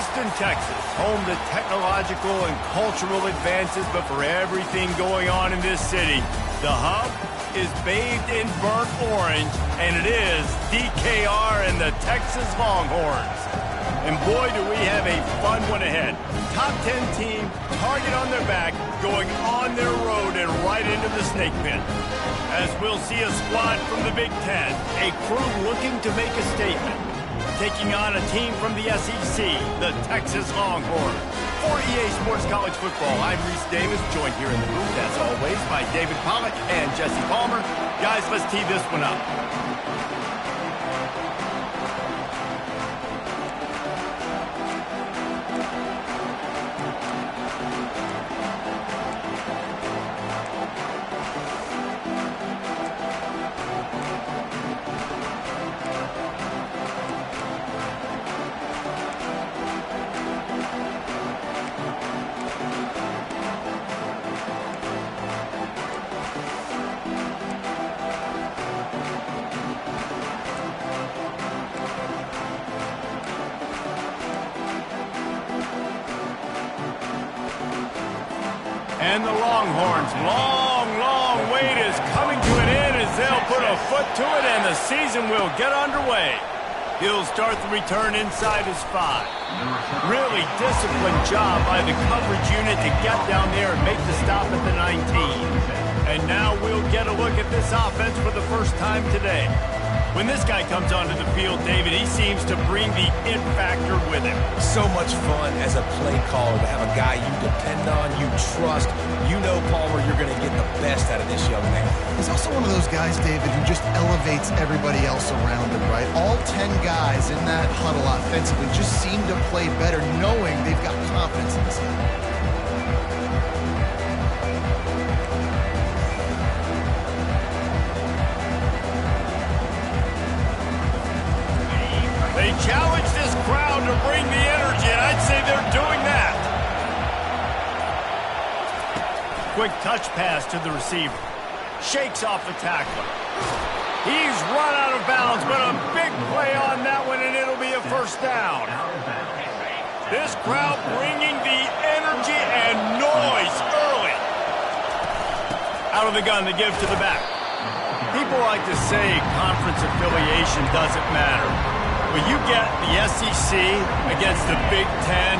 Austin, Texas, home to technological and cultural advances, but for everything going on in this city, the hub is bathed in burnt orange, and it is DKR and the Texas Longhorns. And boy, do we have a fun one ahead. Top 10 team, target on their back, going on their road and right into the snake pit. As we'll see a squad from the Big Ten, a crew looking to make a statement, taking on a team from the SEC, the Texas Longhorns. For EA Sports College Football, I'm Reese Davis, joined here in the booth, as always, by David Pollack and Jesse Palmer. Guys, let's tee this one up. And the Longhorns' long wait is coming to an end as they'll put a foot to it and the season will get underway. He'll start the return inside his 5. Really disciplined job by the coverage unit to get down there and make the stop at the 19. And now we'll get a look at this offense for the first time today. When this guy comes onto the field, David, he seems to bring the it factor with him. So much fun as a play caller to have a guy you depend on, you trust. You know, Palmer, you're going to get the best out of this young man. He's also one of those guys, David, who just elevates everybody else around him, right? All 10 guys in that huddle offensively just seem to play better knowing they've got confidence in this guy. They challenge this crowd to bring the energy, and I'd say they're doing that. Quick touch pass to the receiver. Shakes off the tackler. He's run out of bounds, but a big play on that one, and it'll be a first down. This crowd bringing the energy and noise early. Out of the gun to give to the back. People like to say conference affiliation doesn't matter. But you get the SEC against the Big Ten,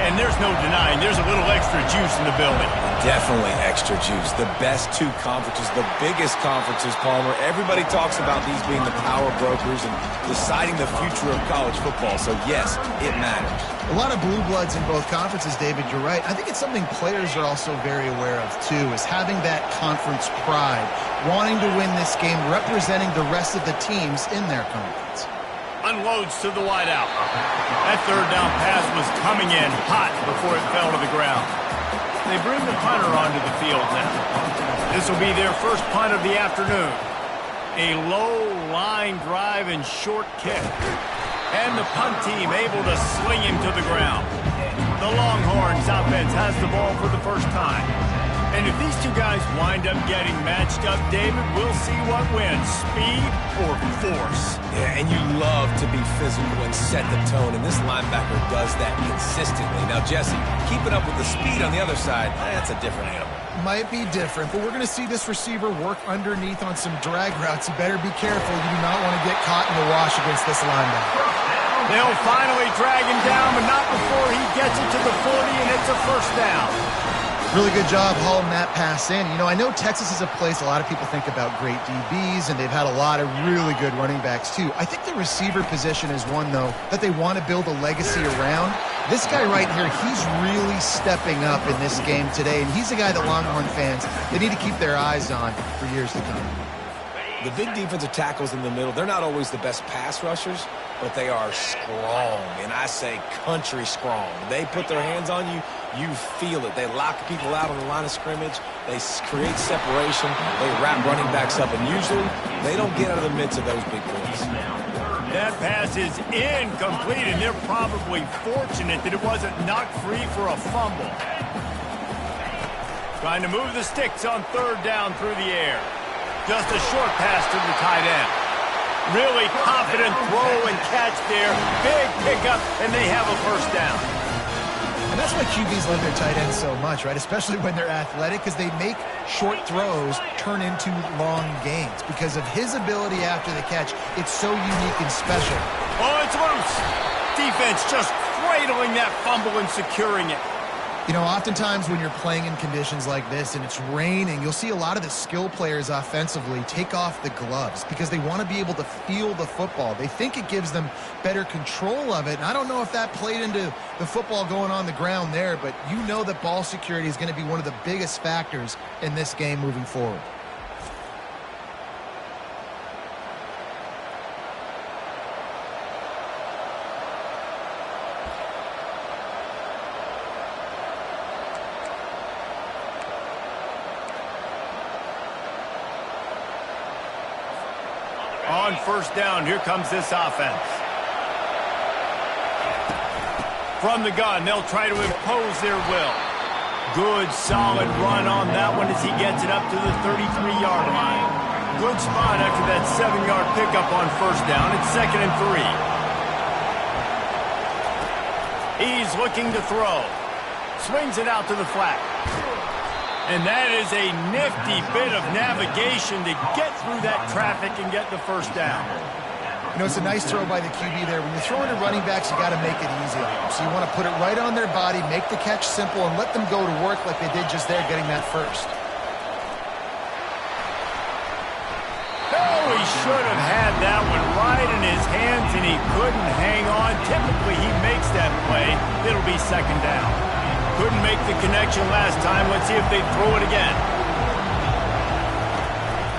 and there's no denying there's a little extra juice in the building. Definitely extra juice. The best two conferences, the biggest conferences, Palmer. Everybody talks about these being the power brokers and deciding the future of college football. So, yes, it matters. A lot of blue bloods in both conferences, David, you're right. I think it's something players are also very aware of, too, is having that conference pride, wanting to win this game, representing the rest of the teams in their conference. Unloads to the wideout. That third down pass was coming in hot before it fell to the ground. They bring the punter onto the field now. This will be their first punt of the afternoon. A low line drive and short kick. And the punt team able to sling him to the ground. The Longhorns offense has the ball for the first time. And if these two guys wind up getting matched up, David, we'll see what wins, speed or force. Yeah, and you love to be physical and set the tone, and this linebacker does that consistently. Now, Jesse, keeping up with the speed on the other side, that's a different animal. Might be different, but we're going to see this receiver work underneath on some drag routes. You better be careful. You do not want to get caught in the wash against this linebacker. They'll finally drag him down, but not before he gets it to the 40, and it's a first down. Really good job hauling that pass in. You know, I know Texas is a place a lot of people think about great DBs, and they've had a lot of really good running backs, too. I think the receiver position is one, though, that they want to build a legacy around. This guy right here, he's really stepping up in this game today, and he's a guy that Longhorn fans, they need to keep their eyes on for years to come. The big defensive tackles in the middle, they're not always the best pass rushers, but they are strong, and I say country strong. They put their hands on you, you feel it. They lock people out on the line of scrimmage. They create separation. They wrap running backs up, and usually they don't get out of the midst of those big points. That pass is incomplete, and they're probably fortunate that it wasn't knocked free for a fumble. Trying to move the sticks on third down through the air. Just a short pass to the tight end. Really confident throw and catch there. Big pickup, and they have a first down. And that's why QBs love their tight ends so much, right? Especially when they're athletic, because they make short throws turn into long gains. Because of his ability after the catch, it's so unique and special. Oh, it's loose. Defense just cradling that fumble and securing it. You know, oftentimes when you're playing in conditions like this and it's raining, you'll see a lot of the skill players offensively take off the gloves because they want to be able to feel the football. They think it gives them better control of it. And I don't know if that played into the football going on the ground there, but you know that ball security is going to be one of the biggest factors in this game moving forward. On first down, here comes this offense. From the gun, they'll try to impose their will. Good, solid run on that one as he gets it up to the 33-yard line. Good spot after that 7-yard pickup on first down. It's 2nd and 3. He's looking to throw. Swings it out to the flat. And that is a nifty bit of navigation to get through that traffic and get the first down. You know, it's a nice throw by the QB there. When you're throwing to running backs, you got to make it easy on them. So you want to put it right on their body, make the catch simple, and let them go to work like they did just there, getting that first. Oh, he should have had that one right in his hands, and he couldn't hang on. Typically, he makes that play. It'll be 2nd down. Couldn't make the connection last time. Let's see if they throw it again.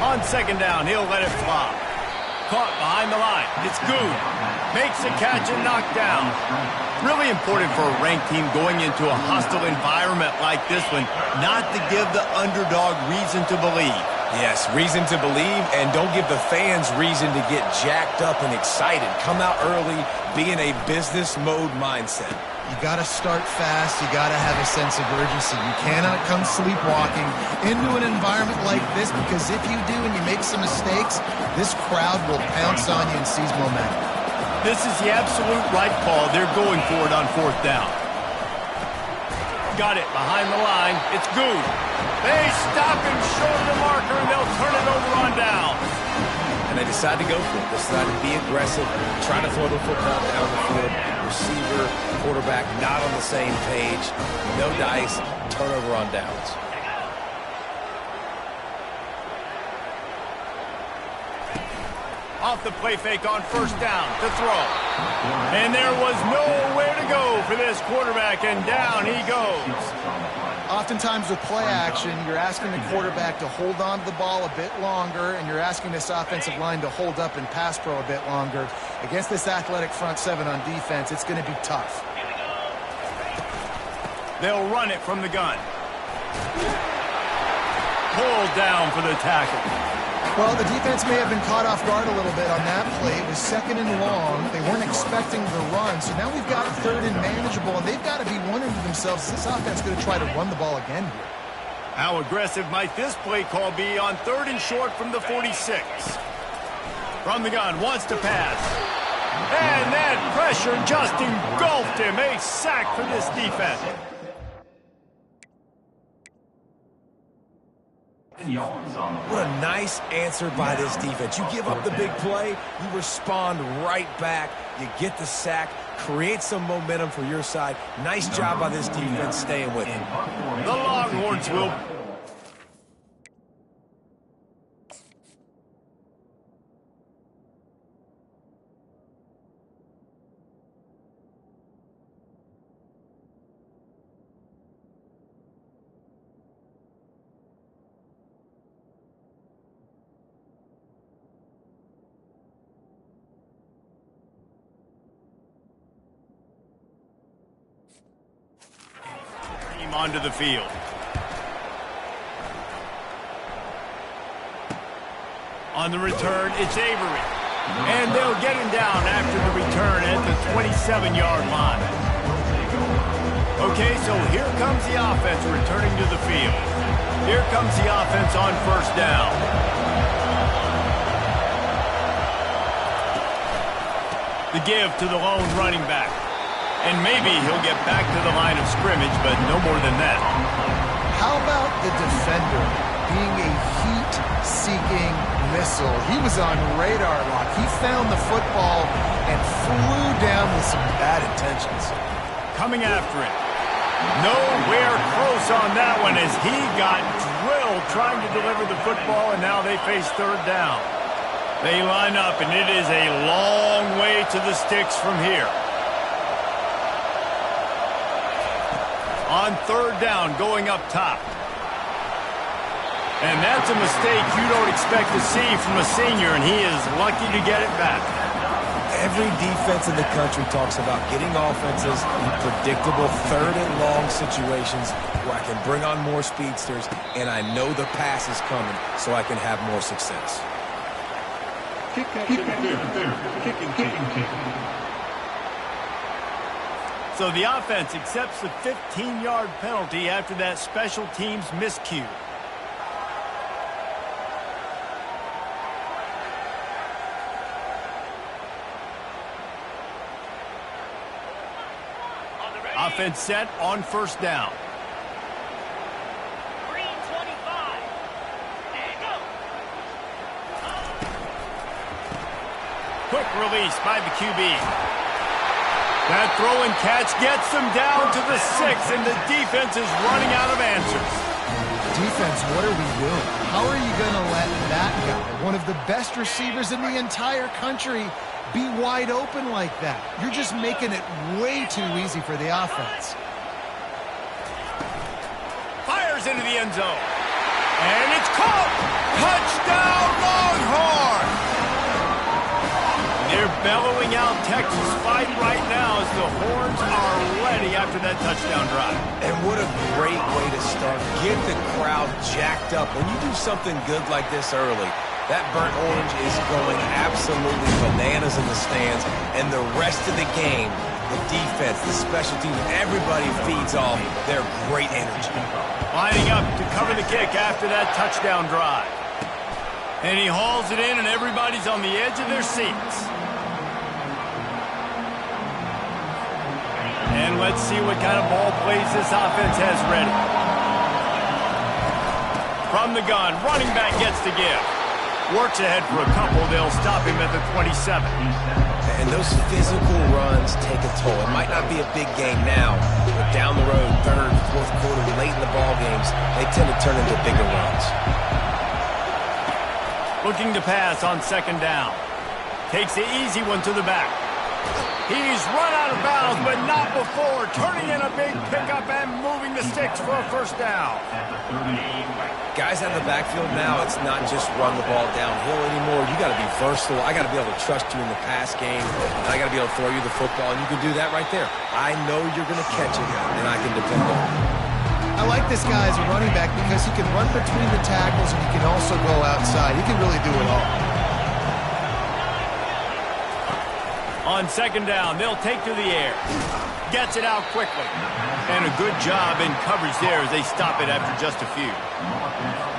On 2nd down, he'll let it fly. Caught behind the line. It's good. Makes a catch and knocked down. Really important for a ranked team going into a hostile environment like this one, not to give the underdog reason to believe. Yes, reason to believe, and don't give the fans reason to get jacked up and excited. Come out early, be in a business mode mindset. You got to start fast. You got to have a sense of urgency. You cannot come sleepwalking into an environment like this, because if you do and you make some mistakes, this crowd will pounce on you and seize momentum. This is the absolute right call. They're going for it on 4th down. Got it behind the line. It's good. They stop him short of the marker, and they'll turn it over on down. And they decide to go for it. They decide to be aggressive, try to throw the football down the field. Receiver, quarterback not on the same page. No dice, turnover on downs. Off the play fake on first down to throw. And there was nowhere to go for this quarterback, and down he goes. Oftentimes with play action, you're asking the quarterback to hold on to the ball a bit longer, and you're asking this offensive line to hold up and pass pro a bit longer. Against this athletic front seven on defense, it's going to be tough. They'll run it from the gun. Pulled down for the tackle. Well, the defense may have been caught off guard a little bit on that play. It was 2nd and long. They weren't expecting the run. So now we've got 3rd and manageable, and they've got to be wondering to themselves, is this offense going to try to run the ball again here? How aggressive might this play call be on 3rd and short from the 46? From the gun, wants to pass. And that pressure just engulfed him. A sack for this defense. What a nice answer by this defense. You give up the big play, you respond right back, you get the sack, create some momentum for your side. Nice job by this defense staying with it. The Longhorns will. Onto the field. On the return, it's Avery. And they'll get him down after the return at the 27-yard line. Okay, so here comes the offense returning to the field. Here comes the offense on first down. The give to the lone running back. And maybe he'll get back to the line of scrimmage, but no more than that. How about the defender being a heat-seeking missile? He was on radar lock. He found the football and flew down with some bad intentions. Coming after it. Nowhere close on that one as he got drilled trying to deliver the football, and now they face third down. They line up, and it is a long way to the sticks from here. On third down, going up top. And that's a mistake you don't expect to see from a senior, and he is lucky to get it back. Every defense in the country talks about getting offenses in predictable third and long situations where I can bring on more speedsters and I know the pass is coming so I can have more success. So the offense accepts the 15-yard penalty after that special teams miscue. Offense set on first down. Green 25. And go. Quick release by the QB. That throw and catch gets them down to the 6, and the defense is running out of answers. Defense, what are we doing? How are you going to let that guy, one of the best receivers in the entire country, be wide open like that? You're just making it way too easy for the offense. Fires into the end zone. And it's caught. Touchdown, Longhorn! They're bellowing out Texas fight right now as the horns are ready after that touchdown drive. And what a great way to start. Get the crowd jacked up. When you do something good like this early, that burnt orange is going absolutely bananas in the stands. And the rest of the game, the defense, the special teams, everybody feeds off their great energy. Lining up to cover the kick after that touchdown drive. And he hauls it in, and everybody's on the edge of their seats. And let's see what kind of ball plays this offense has ready. From the gun, running back gets the give. Works ahead for a couple. They'll stop him at the 27. And those physical runs take a toll. It might not be a big game now, but down the road, third, fourth quarter, late in the ball games, they tend to turn into bigger runs. Looking to pass on second down. Takes the easy one to the back. He's run out of bounds, but not before. Turning in a big pickup and moving the sticks for a first down. Guys out of the backfield now, it's not just run the ball downhill anymore. You got to be versatile. I got to be able to trust you in the pass game, and I got to be able to throw you the football, and you can do that right there. I know you're going to catch it, and I can depend on it. I like this guy as a running back because he can run between the tackles and he can also go outside. He can really do it all. On second down, they'll take to the air. Gets it out quickly. And a good job in coverage there as they stop it after just a few.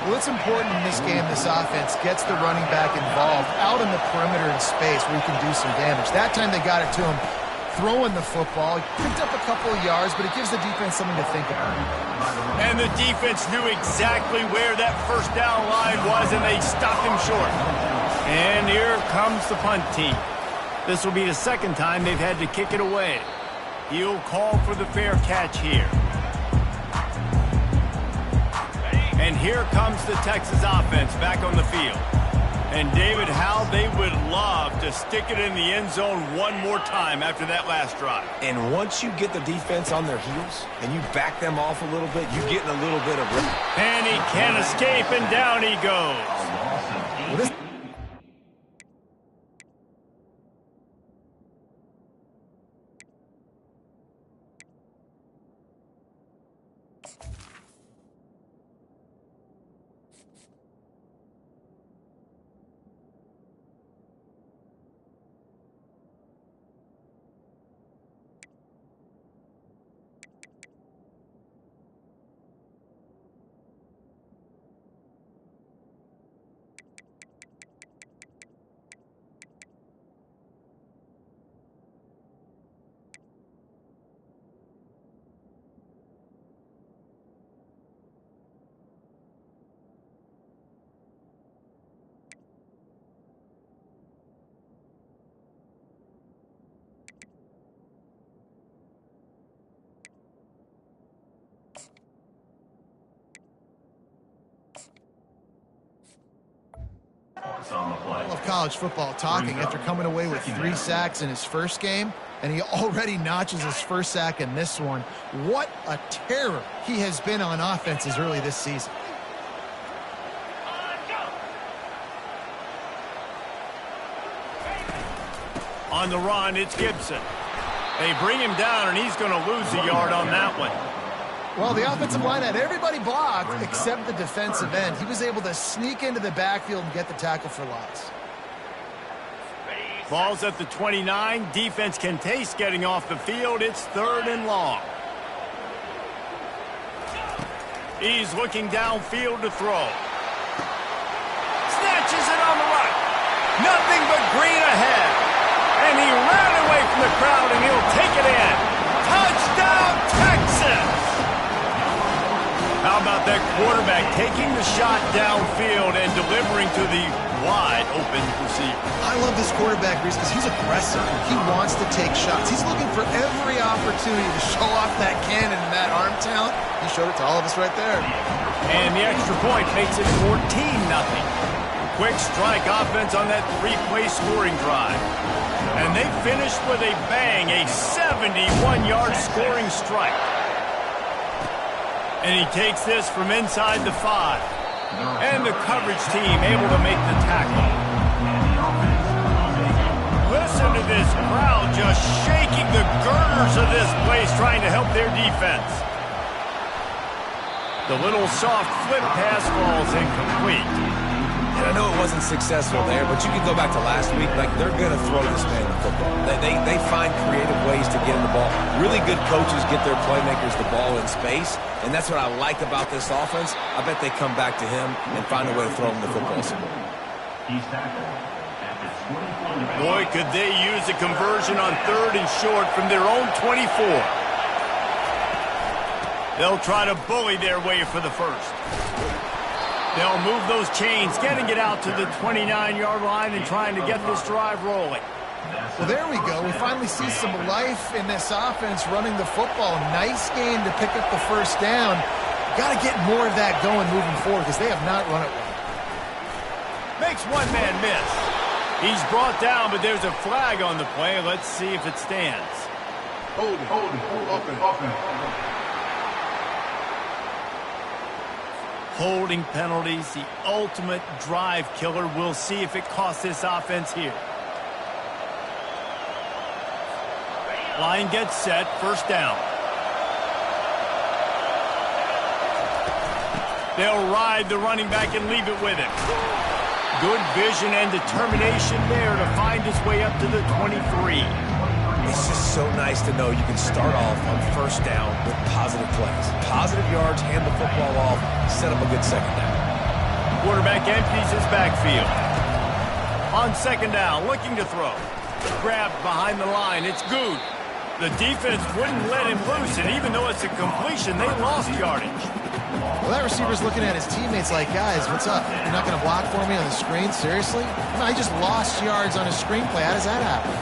Well, it's important in this game, this offense gets the running back involved out in the perimeter in space where he can do some damage. That time they got it to him throwing the football. He picked up a couple of yards, but it gives the defense something to think about. And the defense knew exactly where that first down line was, and they stopped him short. And here comes the punt team. This will be the second time they've had to kick it away. He'll call for the fair catch here. And here comes the Texas offense back on the field. And David, how they would love to stick it in the end zone one more time after that last drive. And once you get the defense on their heels and you back them off a little bit, you get in a little bit of rhythm. And he can't escape, and down he goes. Well, this All of college football talking after coming away with 3 sacks in his first game, and he already notches his first sack in this one. What a terror he has been on offenses early this season. On the run, it's Gibson. They bring him down, and he's going to lose a yard on that one. Well, the offensive line had everybody blocked except the defensive end. He was able to sneak into the backfield and get the tackle for loss. Ball's at the 29. Defense can taste getting off the field. It's 3rd and long. He's looking downfield to throw. Snatches it on the right. Nothing but green ahead. And he ran away from the crowd, and he'll take it in. Touchdown, Texas! How about that quarterback taking the shot downfield and delivering to the wide-open receiver? I love this quarterback, Reese, because he's aggressive. He wants to take shots. He's looking for every opportunity to show off that cannon and that arm talent. He showed it to all of us right there. And the extra point makes it 14-0. Quick strike offense on that 3-play scoring drive. And they finished with a bang, a 71-yard scoring strike. And he takes this from inside the 5. And the coverage team able to make the tackle. Listen to this crowd just shaking the girders of this place trying to help their defense. The little soft flip pass falls incomplete. And I know it wasn't successful there, but you can go back to last week. Like, they're going to throw this man the football. They find creative ways to get him the ball. Really good coaches get their playmakers the ball in space, and that's what I like about this offense. I bet they come back to him and find a way to throw him the football. Boy, could they use a conversion on 3rd and short from their own 24. They'll try to bully their way for the first. They'll move those chains, getting it out to the 29-yard line and trying to get this drive rolling. Well, there we go. We finally see some life in this offense running the football. Nice game to pick up the first down. Got to get more of that going moving forward because they have not run it well. Makes one man miss. He's brought down, but there's a flag on the play. Let's see if it stands. Hold it, open. Holding penalties, the ultimate drive killer. We'll see if it costs this offense here. Line gets set, first down. They'll ride the running back and leave it with him. Good vision and determination there to find his way up to the 23. It's just so nice to know you can start off on first down with positive plays. Positive yards, hand the football off, set up a good second down. Quarterback empties his backfield. On second down, looking to throw. Grabbed behind the line, it's Good. The defense wouldn't let him loose, and even though it's a completion, they lost yardage. Well, that receiver's looking at his teammates like, guys, what's up? You're not going to block for me on the screen? Seriously? No, he just lost yards on a screenplay. How does that happen?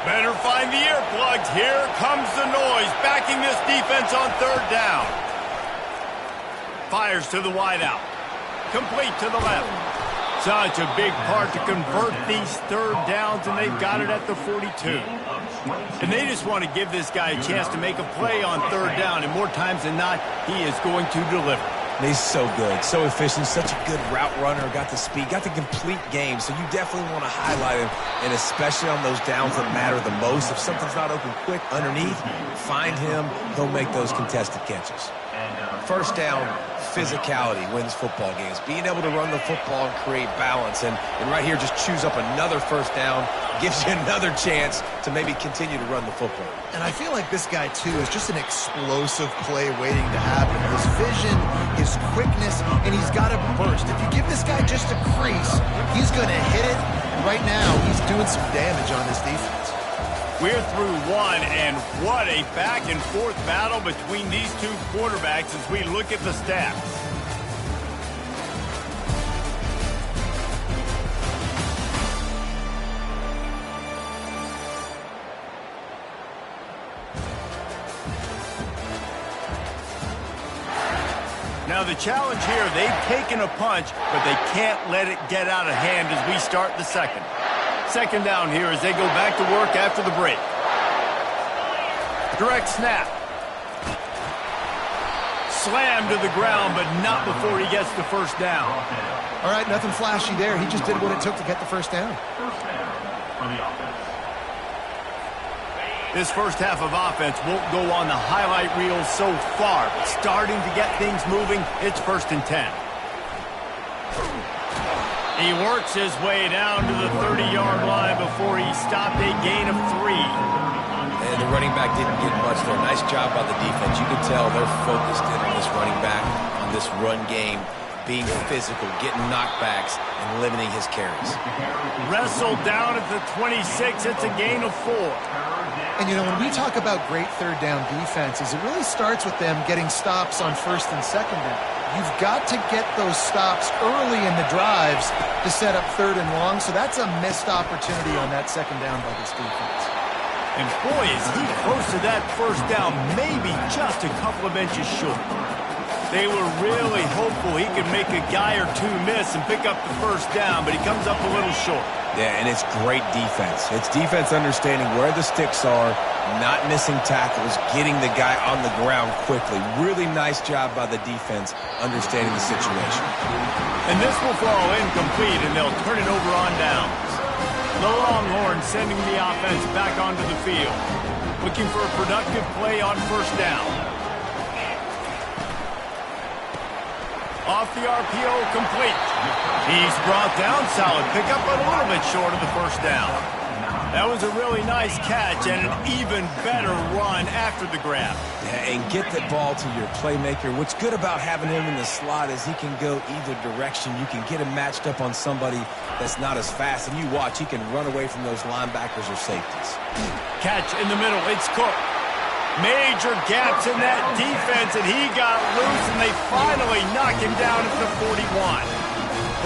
Better find the earplugs. Here comes the noise, backing this defense on 3rd down. Fires to the wideout. Complete to the left. Such a big part to convert these 3rd downs, and they've got it at the 42. And they just want to give this guy a chance to make a play on 3rd down, and more times than not, he is going to deliver. He's so good, so efficient, such a good route runner, got the speed, got the complete game, so you definitely want to highlight him, and especially on those downs that matter the most. If something's not open quick underneath, find him, he'll make those contested catches. First down, physicality wins football games. Being able to run the football and create balance, and right here just choose up another first down, gives you another chance to maybe continue to run the football. And I feel like this guy, too, is just an explosive play waiting to happen. His vision, his quickness, and he's got a burst. If you give this guy just a crease, he's going to hit it. And right now, he's doing some damage on this defense. We're through one, and what a back-and-forth battle between these two quarterbacks as we look at the stats. Now the challenge here, they've taken a punch, but they can't let it get out of hand as we start the second. Second down here as they go back to work after the break. Direct snap. Slammed to the ground, but not before he gets the first down. All right, nothing flashy there. He just did what it took to get the first down. This first half of offense won't go on the highlight reel so far, but starting to get things moving, it's 1st and 10. He works his way down to the 30-yard line before he stopped a gain of 3. And the running back didn't get much there. Nice job by the defense. You can tell they're focused in on this running back, on this run game, being physical, getting knockbacks, and limiting his carries. Wrestled down at the 26. It's a gain of 4. And, you know, when we talk about great third down defenses, it really starts with them getting stops on 1st and 2nd down. You've got to get those stops early in the drives to set up 3rd and long, so that's a missed opportunity on that 2nd down by this defense. And boy, is he close to that first down, maybe just a couple of inches short. They were really hopeful he could make a guy or two miss and pick up the first down, but he comes up a little short. Yeah, and it's great defense. It's defense understanding where the sticks are, not missing tackles, getting the guy on the ground quickly. Really nice job by the defense understanding the situation. And this will fall incomplete, and they'll turn it over on downs. The Longhorns sending the offense back onto the field, looking for a productive play on first down. Off the RPO, complete. He's brought down, solid pickup, but a little bit short of the first down. That was a really nice catch and an even better run after the grab. Yeah, and get the ball to your playmaker. What's good about having him in the slot is he can go either direction. You can get him matched up on somebody that's not as fast, and you watch, he can run away from those linebackers or safeties. Catch in the middle, it's Cook. Major gaps in that defense, and he got loose, and they finally knock him down at the 41.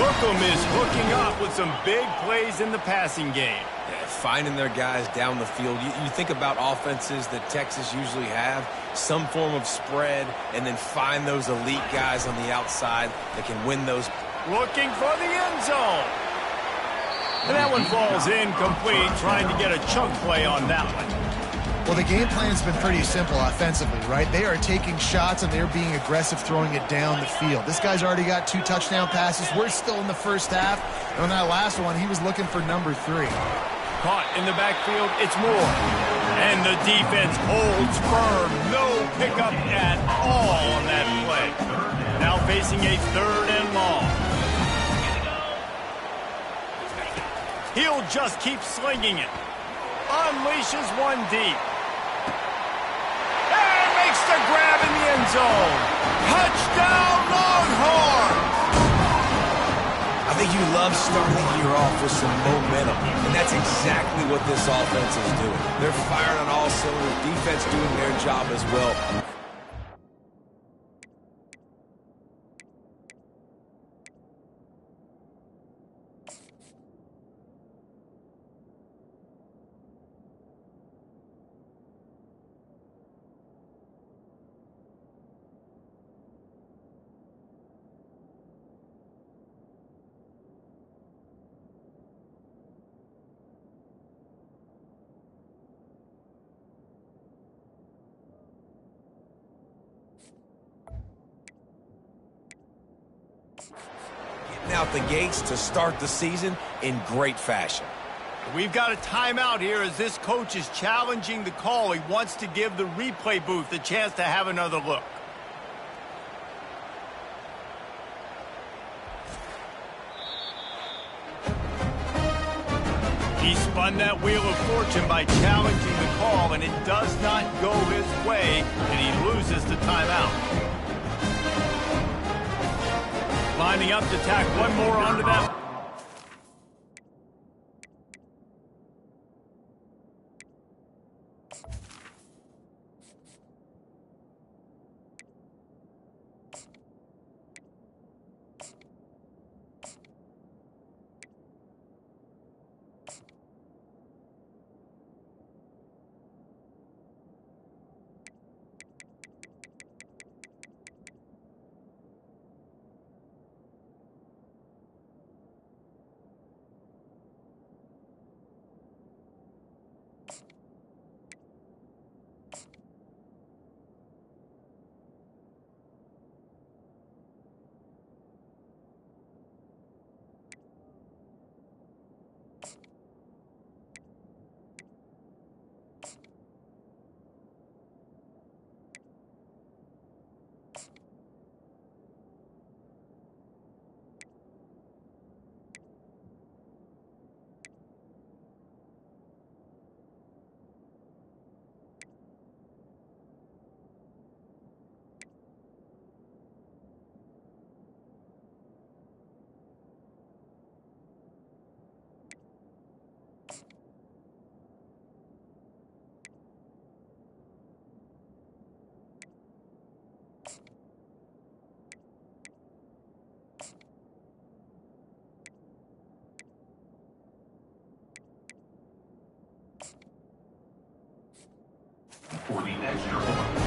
Hookem is hooking up with some big plays in the passing game. Yeah, finding their guys down the field. You think about offenses that Texas usually have, some form of spread, and then find those elite guys on the outside that can win those. Looking for the end zone. And that one falls incomplete, trying to get a chunk play on that one. Well, the game plan's been pretty simple offensively, right? They are taking shots, and they're being aggressive throwing it down the field. This guy's already got 2 touchdown passes. We're still in the first half. And on that last one, he was looking for number 3. Caught in the backfield, it's Moore. And the defense holds firm. No pickup at all on that play. Now facing a 3rd and long. He'll just keep slinging it. Unleashes one deep. And makes the grab in the end zone. Touchdown, Longhorns! I think you love starting the year off with some momentum, and that's exactly what this offense is doing. They're firing on all cylinders, defense doing their job as well. Out the gates to start the season in great fashion. We've got a timeout here as this coach is challenging the call. He wants to give the replay booth a chance to have another look. He spun that wheel of fortune by challenging the call, and it does not go his way, and he loses the timeout. Lining up to tack one more onto that. for the extra point.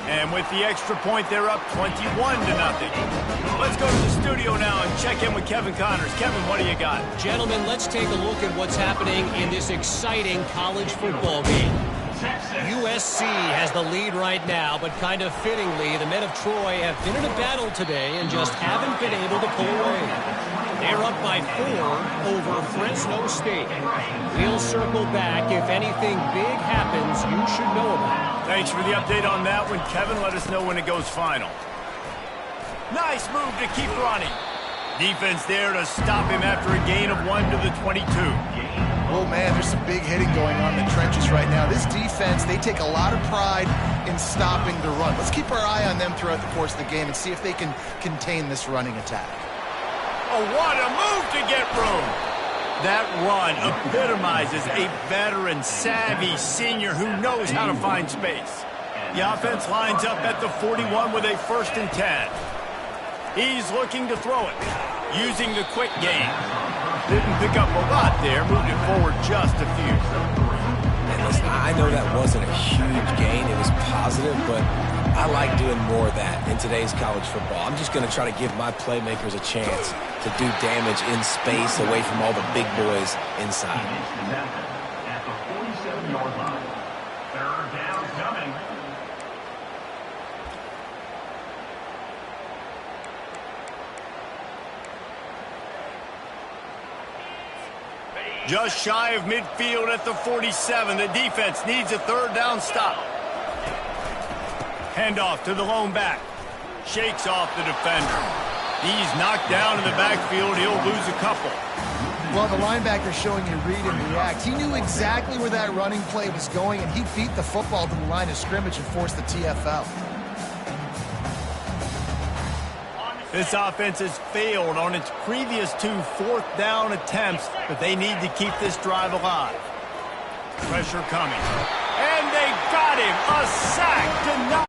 And with the extra point, they're up 21-0. Let's go to the studio now and check in with Kevin Connors. Kevin, what do you got? Gentlemen, let's take a look at what's happening in this exciting college football game. USC has the lead right now, but kind of fittingly, the men of Troy have been in a battle today and just haven't been able to pull away. They're up by 4 over Fresno State. We'll circle back. If anything big happens, you should know about it. Thanks for the update on that one, Kevin. Let us know when it goes final. Nice move to keep running. Defense there to stop him after a gain of 1 to the 22. Oh, man, there's some big hitting going on in the trenches right now. This defense, they take a lot of pride in stopping the run. Let's keep our eye on them throughout the course of the game and see if they can contain this running attack. Oh, what a move to get room. That run epitomizes a veteran, savvy senior who knows how to find space. The offense lines up at the 41 with a 1st and 10. He's looking to throw it, using the quick game. Didn't pick up a lot there, moving it forward just a few. And listen, I know that wasn't a huge gain. It was positive, but I like doing more of that in today's college football. I'm just going to try to give my playmakers a chance to do damage in space away from all the big boys inside. At the 47-yard line. 3rd down coming. Just shy of midfield at the 47. The defense needs a 3rd down stop. Handoff to the lone back. Shakes off the defender. He's knocked down in the backfield. He'll lose a couple. Well, the linebacker showing you read and react. He knew exactly where that running play was going, and he beat the football to the line of scrimmage and forced the TFL. This offense has failed on its previous 2 4th down attempts, but they need to keep this drive alive. Pressure coming. And they got him. A sack denied.